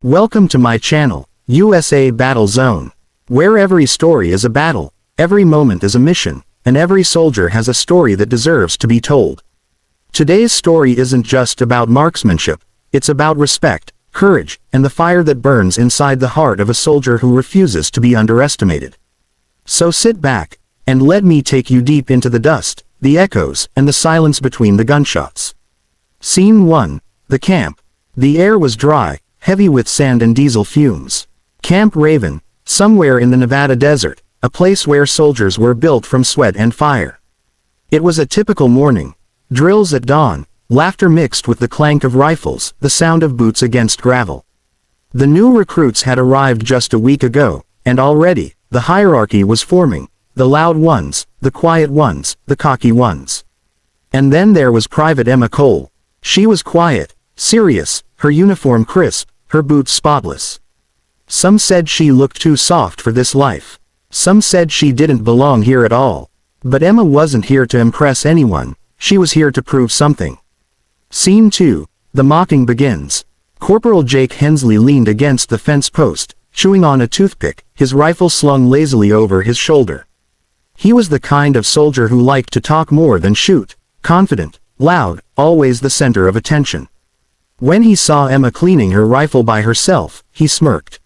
Welcome to my channel, USA Battle Zone, where every story is a battle, every moment is a mission, and every soldier has a story that deserves to be told. Today's story isn't just about marksmanship, it's about respect, courage, and the fire that burns inside the heart of a soldier who refuses to be underestimated. So sit back, and let me take you deep into the dust, the echoes, and the silence between the gunshots. Scene 1. The camp. The air was dry, heavy with sand and diesel fumes. Camp Raven, somewhere in the Nevada desert, a place where soldiers were built from sweat and fire. It was a typical morning. Drills at dawn, laughter mixed with the clank of rifles, the sound of boots against gravel. The new recruits had arrived just a week ago, and already, the hierarchy was forming, the loud ones, the quiet ones, the cocky ones. And then there was Private Emma Cole. She was quiet, serious, her uniform crisp, her boots spotless. Some said she looked too soft for this life. Some said she didn't belong here at all. But Emma wasn't here to impress anyone, she was here to prove something. Scene 2. The mocking begins. Corporal Jake Hensley leaned against the fence post, chewing on a toothpick, his rifle slung lazily over his shoulder. He was the kind of soldier who liked to talk more than shoot, confident, loud, always the center of attention. When he saw Emma cleaning her rifle by herself, he smirked.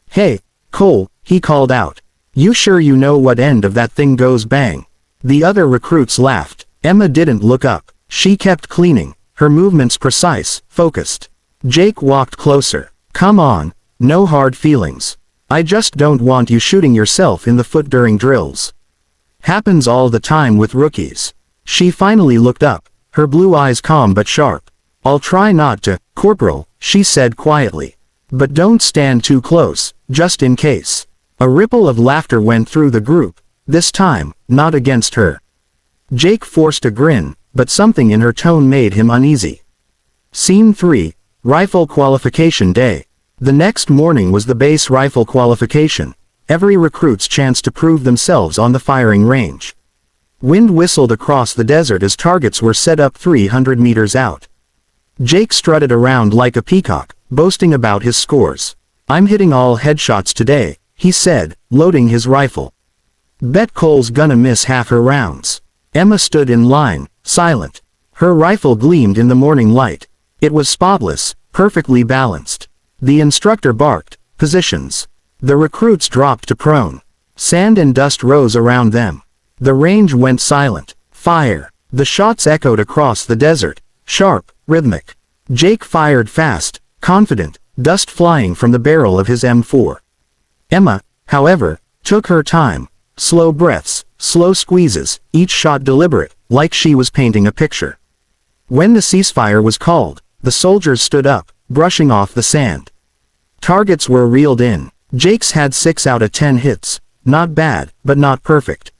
"Hey, Cole," he called out. "You sure you know what end of that thing goes bang?" The other recruits laughed. Emma didn't look up. She kept cleaning, her movements precise, focused. Jake walked closer. "Come on, no hard feelings. I just don't want you shooting yourself in the foot during drills. Happens all the time with rookies." She finally looked up, her blue eyes calm but sharp. "I'll try not to, Corporal," she said quietly. "But don't stand too close, just in case." A ripple of laughter went through the group, this time, not against her. Jake forced a grin, but something in her tone made him uneasy. Scene 3. Rifle Qualification Day. The next morning was the base rifle qualification, every recruit's chance to prove themselves on the firing range. Wind whistled across the desert as targets were set up 300 meters out. Jake strutted around like a peacock, boasting about his scores. "I'm hitting all headshots today," he said, loading his rifle. "Bet Cole's gonna miss half her rounds." Emma stood in line, silent. Her rifle gleamed in the morning light. It was spotless, perfectly balanced. The instructor barked, "Positions." The recruits dropped to prone. Sand and dust rose around them. The range went silent. Fire. The shots echoed across the desert, sharp, rhythmic. Jake fired fast, confident, dust flying from the barrel of his M4. Emma, however, took her time. Slow breaths, slow squeezes, each shot deliberate, like she was painting a picture. When the ceasefire was called, the soldiers stood up, brushing off the sand. Targets were reeled in. Jake's had 6 out of 10 hits. Not bad, but not perfect.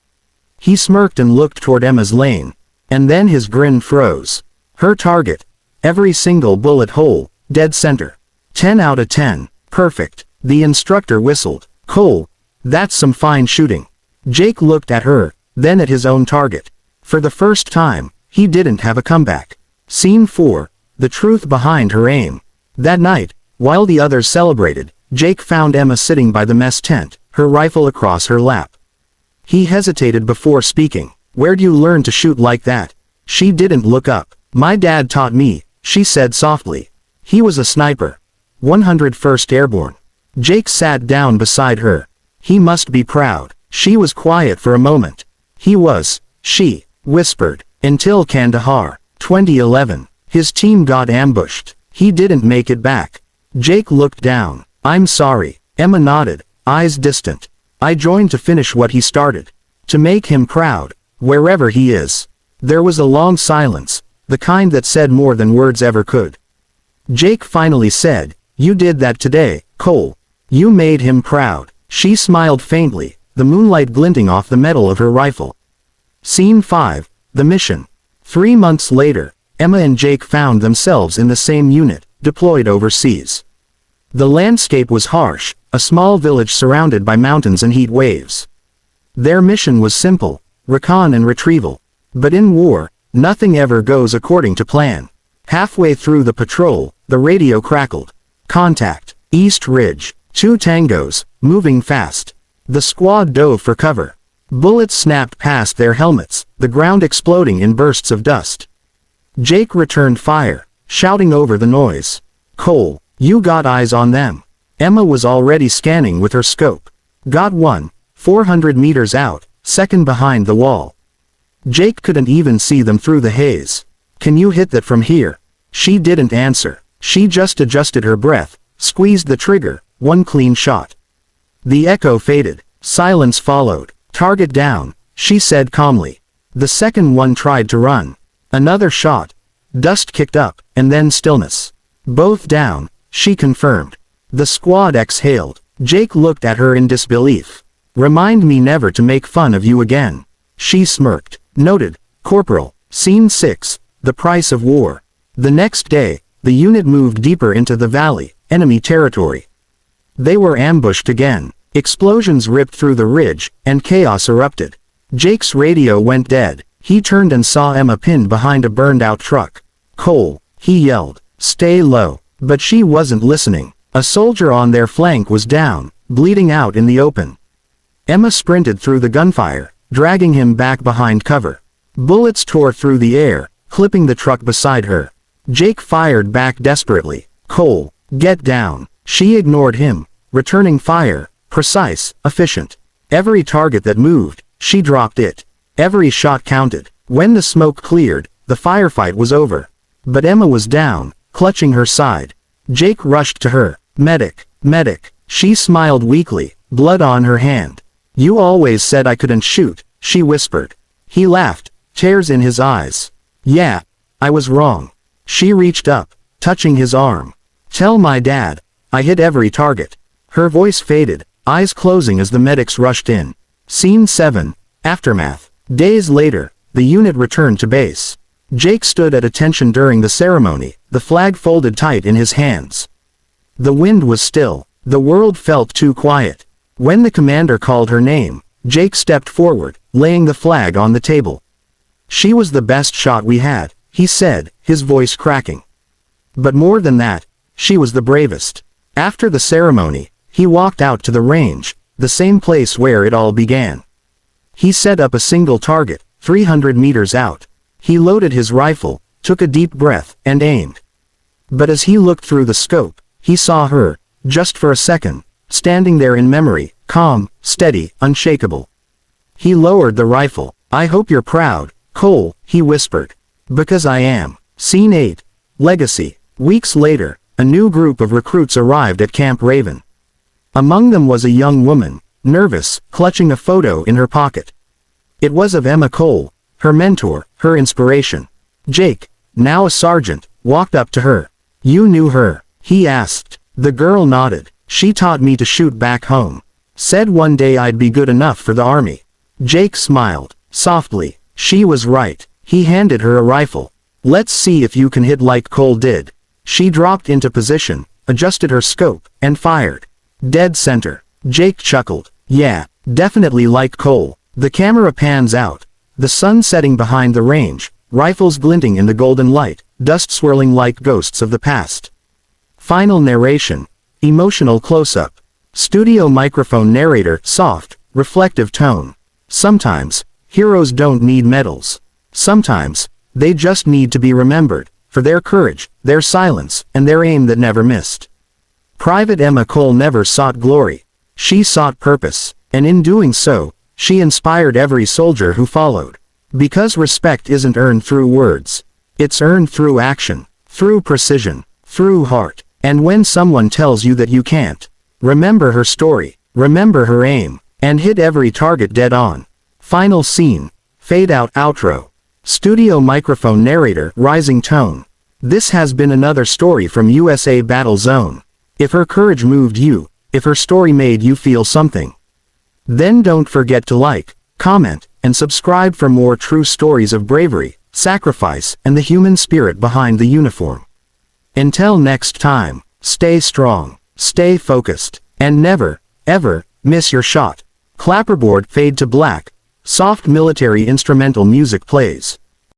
He smirked and looked toward Emma's lane. And then his grin froze. Her target. Every single bullet hole, dead center. 10 out of 10. Perfect. The instructor whistled. "Cole, that's some fine shooting." Jake looked at her, then at his own target. For the first time, he didn't have a comeback. Scene 4. The truth behind her aim. That night, while the others celebrated, Jake found Emma sitting by the mess tent, her rifle across her lap. He hesitated before speaking. "Where'd you learn to shoot like that?" She didn't look up. "My dad taught me," she said softly. "He was a sniper. 101st Airborne." Jake sat down beside her. He must be proud. She was quiet for a moment. He was. She whispered. "Until Kandahar, 2011. His team got ambushed. He didn't make it back." Jake looked down. "I'm sorry." Emma nodded, eyes distant. "I joined to finish what he started. To make him proud, wherever he is." There was a long silence, the kind that said more than words ever could. Jake finally said, "You did that today, Cole. You made him proud." She smiled faintly, the moonlight glinting off the metal of her rifle. Scene 5. The mission. 3 months later, Emma and Jake found themselves in the same unit, deployed overseas. The landscape was harsh, a small village surrounded by mountains and heat waves. Their mission was simple, recon and retrieval. But in war, nothing ever goes according to plan. Halfway through the patrol, the radio crackled. "Contact." East Ridge. 2 tangos, moving fast. The squad dove for cover. Bullets snapped past their helmets, the ground exploding in bursts of dust. Jake returned fire, shouting over the noise. Cole, you got eyes on them. Emma was already scanning with her scope. Got one, 400 meters out, second behind the wall. Jake couldn't even see them through the haze. Can you hit that from here? She didn't answer. She just adjusted her breath, squeezed the trigger, one clean shot. The echo faded. Silence followed. Target down, she said calmly. The second one tried to run. Another shot. Dust kicked up, and then stillness. Both down, she confirmed. The squad exhaled. Jake looked at her in disbelief. Remind me never to make fun of you again. She smirked. Noted. Corporal. Scene 6. The price of war. The next day, the unit moved deeper into the valley, enemy territory. They were ambushed again. Explosions ripped through the ridge, and chaos erupted. Jake's radio went dead. He turned and saw Emma pinned behind a burned-out truck. Cole, he yelled, stay low. But she wasn't listening. A soldier on their flank was down, bleeding out in the open. Emma sprinted through the gunfire, dragging him back behind cover. Bullets tore through the air, clipping the truck beside her. Jake fired back desperately. Cole, get down. She ignored him, returning fire. Precise, efficient. Every target that moved, she dropped it. Every shot counted. When the smoke cleared, the firefight was over. But Emma was down, clutching her side. Jake rushed to her. Medic, medic. She smiled weakly, blood on her hand. You always said I couldn't shoot, she whispered. He laughed, tears in his eyes. Yeah, I was wrong. She reached up, touching his arm. Tell my dad, I hit every target. Her voice faded, eyes closing as the medics rushed in. Scene 7. Aftermath. Days later, the unit returned to base. Jake stood at attention during the ceremony, the flag folded tight in his hands. The wind was still. The world felt too quiet. When the commander called her name, Jake stepped forward, laying the flag on the table. She was the best shot we had, he said, his voice cracking. But more than that, she was the bravest. After the ceremony, he walked out to the range, the same place where it all began. He set up a single target, 300 meters out. He loaded his rifle, took a deep breath, and aimed. But as he looked through the scope, he saw her, just for a second, standing there in memory, calm, steady, unshakable. He lowered the rifle. I hope you're proud, Cole, he whispered. Because I am. Scene 8. Legacy. Weeks later, a new group of recruits arrived at Camp Raven. Among them was a young woman, nervous, clutching a photo in her pocket. It was of Emma Cole, her mentor, her inspiration. Jake, now a sergeant, walked up to her. You knew her? He asked. The girl nodded. She taught me to shoot back home. Said one day I'd be good enough for the army. Jake smiled, softly. She was right. He handed her a rifle. Let's see if you can hit like Cole did. She dropped into position, adjusted her scope, and fired. Dead center. Jake chuckled. Yeah, definitely like Cole. The camera pans out. The sun setting behind the range, rifles glinting in the golden light, dust swirling like ghosts of the past. Final narration. Emotional close-up. Studio microphone narrator, soft, reflective tone. Sometimes, heroes don't need medals. Sometimes, they just need to be remembered, for their courage, their silence, and their aim that never missed. Private Emma Cole never sought glory. She sought purpose, and in doing so, she inspired every soldier who followed. Because respect isn't earned through words. It's earned through action, through precision, through heart. And when someone tells you that you can't, remember her story, remember her aim, and hit every target dead on. Final scene. Fade out outro. Studio microphone narrator, rising tone. This has been another story from USA Battle Zone. If her courage moved you, if her story made you feel something, then don't forget to like, comment, and subscribe for more true stories of bravery, sacrifice, and the human spirit behind the uniform. Until next time, stay strong, stay focused, and never, ever, miss your shot. Clapperboard fade to black. Soft military instrumental music plays.